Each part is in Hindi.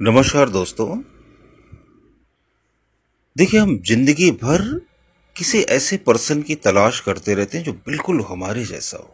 नमस्कार दोस्तों। देखिए, हम जिंदगी भर किसी ऐसे पर्सन की तलाश करते रहते हैं जो बिल्कुल हमारे जैसा हो।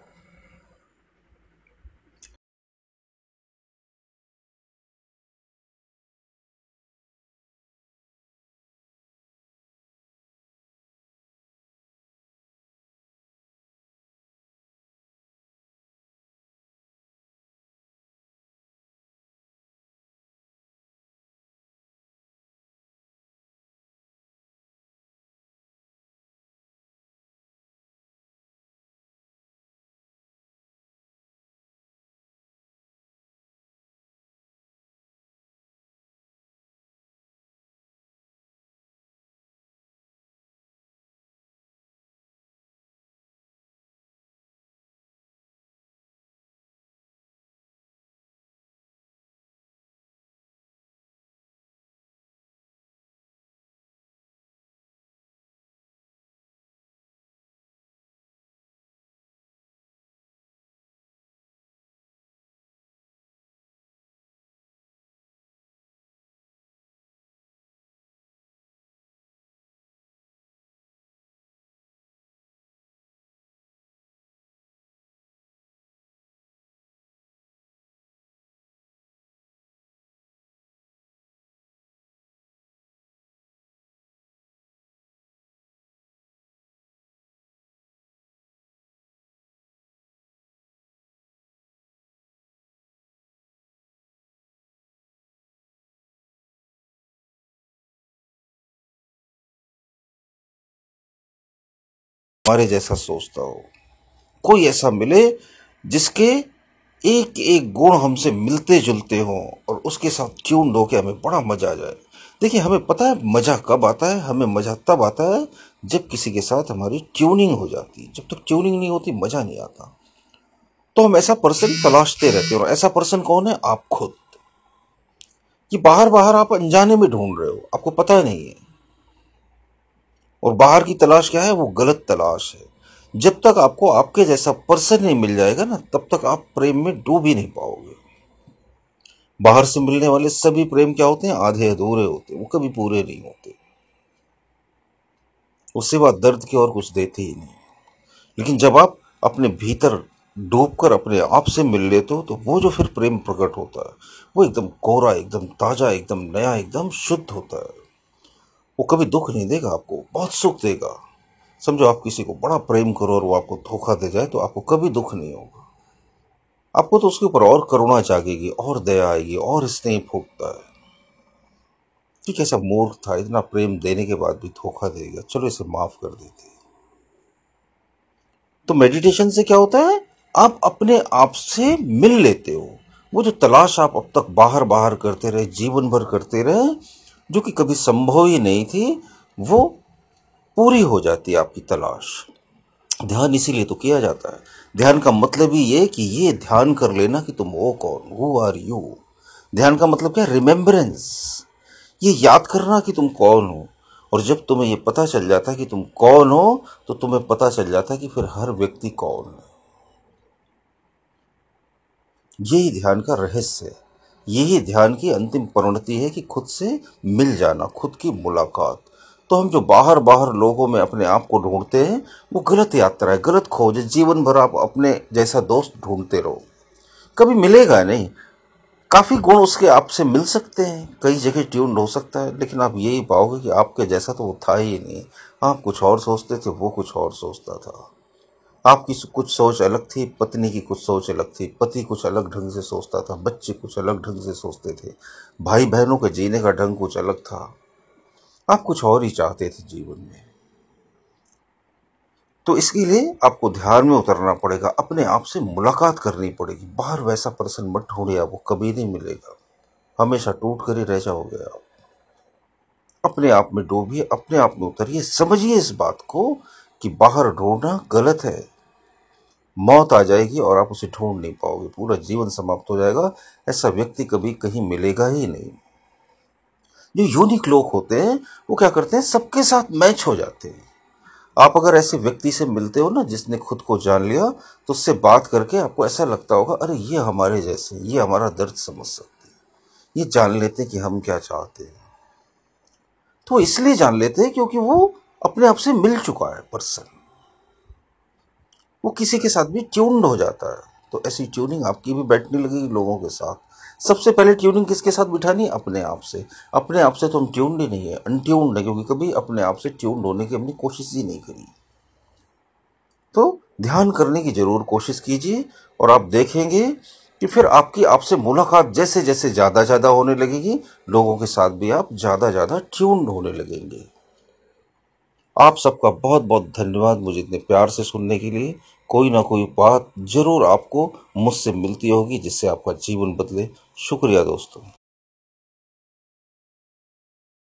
हमारे जैसा सोचता हो, कोई ऐसा मिले जिसके एक एक गुण हमसे मिलते जुलते हों और उसके साथ ट्यून्ड होके हमें बड़ा मजा आ जाए। देखिए, हमें पता है मजा कब आता है। हमें मजा तब आता है जब किसी के साथ हमारी ट्यूनिंग हो जाती है। जब तक ट्यूनिंग नहीं होती मजा नहीं आता। तो हम ऐसा पर्सन तलाशते रहते हैं। और ऐसा पर्सन कौन है? आप खुद। कि बाहर बाहर आप अनजाने में ढूंढ रहे हो, आपको पता नहीं है। और बाहर की तलाश क्या है? वो गलत तलाश है। जब तक आपको आपके जैसा पर्सन नहीं मिल जाएगा ना, तब तक आप प्रेम में डूब ही नहीं पाओगे। बाहर से मिलने वाले सभी प्रेम क्या होते हैं? आधे अधूरे होते हैं, वो कभी पूरे नहीं होते। उससे बाद दर्द की और कुछ देते ही नहीं। लेकिन जब आप अपने भीतर डूबकर अपने आप से मिल लेते हो, तो वो जो फिर प्रेम प्रकट होता है, वो एकदम कोरा, एकदम ताजा, एकदम नया, एकदम शुद्ध होता है। वो कभी दुख नहीं देगा आपको, बहुत सुख देगा। समझो, आप किसी को बड़ा प्रेम करो और वो आपको धोखा दे जाए, तो आपको कभी दुख नहीं होगा। आपको तो उसके ऊपर और करुणा जागेगी, और दया आएगी, और स्नेह फूकता है कि कैसा मूर्ख था, इतना प्रेम देने के बाद भी धोखा देगा, चलो इसे माफ कर देते हैं। तो मेडिटेशन से क्या होता है? आप अपने आप से मिल लेते हो। वो जो तलाश आप अब तक बाहर बाहर करते रहे, जीवन भर करते रहे, जो कि कभी संभव ही नहीं थी, वो पूरी हो जाती है आपकी तलाश। ध्यान इसीलिए तो किया जाता है। ध्यान का मतलब ही ये कि ये ध्यान कर लेना कि तुम हो कौन, हु आर यू। ध्यान का मतलब क्या है? रिमेम्बरेंस। ये याद करना कि तुम कौन हो। और जब तुम्हें ये पता चल जाता है कि तुम कौन हो, तो तुम्हें पता चल जाता है कि फिर हर व्यक्ति कौन है। यही ध्यान का रहस्य है। यही ध्यान की अंतिम परिणति है कि खुद से मिल जाना, खुद की मुलाकात। तो हम जो बाहर बाहर लोगों में अपने आप को ढूंढते हैं, वो गलत यात्रा है, गलत खोज है। जीवन भर आप अपने जैसा दोस्त ढूंढते रहो, कभी मिलेगा नहीं। काफी गुण उसके आपसे मिल सकते हैं, कई जगह ट्यून्ड हो सकता है, लेकिन आप यही पाओगे कि आपके जैसा तो वो था ही नहीं। आप कुछ और सोचते थे, वो कुछ और सोचता था। आपकी कुछ सोच अलग थी, पत्नी की कुछ सोच अलग थी, पति कुछ अलग ढंग से सोचता था, बच्चे कुछ अलग ढंग से सोचते थे, भाई बहनों के जीने का ढंग कुछ अलग था। आप कुछ और ही चाहते थे जीवन में। तो इसके लिए आपको ध्यान में उतरना पड़ेगा, अपने आप से मुलाकात करनी पड़ेगी। बाहर वैसा पर्सन मत ढूंढिए, वो कभी नहीं मिलेगा। हमेशा टूट कर ही रह जाओगे आप। अपने आप में डूबिए, अपने आप में उतरिए, समझिए इस बात को कि बाहर ढूंढना गलत है। मौत आ जाएगी और आप उसे ढूंढ नहीं पाओगे, पूरा जीवन समाप्त हो जाएगा। ऐसा व्यक्ति कभी कहीं मिलेगा ही नहीं। जो यूनिक लोग होते हैं, वो क्या करते हैं? सबके साथ मैच हो जाते हैं। आप अगर ऐसे व्यक्ति से मिलते हो ना, जिसने खुद को जान लिया, तो उससे बात करके आपको ऐसा लगता होगा, अरे ये हमारे जैसे, ये हमारा दर्द समझ सकते हैं, ये जान लेते हैं कि हम क्या चाहते हैं। तो इसलिए जान लेते हैं क्योंकि वो अपने आप से मिल चुका है पर्सन, वो किसी के साथ भी ट्यून्ड हो जाता है। तो ऐसी ट्यूनिंग आपकी भी बैठने लगेगी लोगों के साथ। सबसे पहले ट्यूनिंग किसके साथ बिठानी है? अपने आप से। अपने आप से तो हम ट्यून्ड ही नहीं है, अनट्यून्ड है, क्योंकि कभी अपने आप से ट्यून्ड होने की हमने कोशिश ही नहीं करी। तो ध्यान करने की जरूर कोशिश कीजिए और आप देखेंगे कि फिर आपकी आपसे मुलाकात जैसे जैसे ज़्यादा ज़्यादा होने लगेगी, लोगों के साथ भी आप ज़्यादा ज़्यादा ट्यून्ड होने लगेंगे। आप सबका बहुत बहुत धन्यवाद मुझे इतने प्यार से सुनने के लिए। कोई ना कोई बात जरूर आपको मुझसे मिलती होगी जिससे आपका जीवन बदले। शुक्रिया दोस्तों।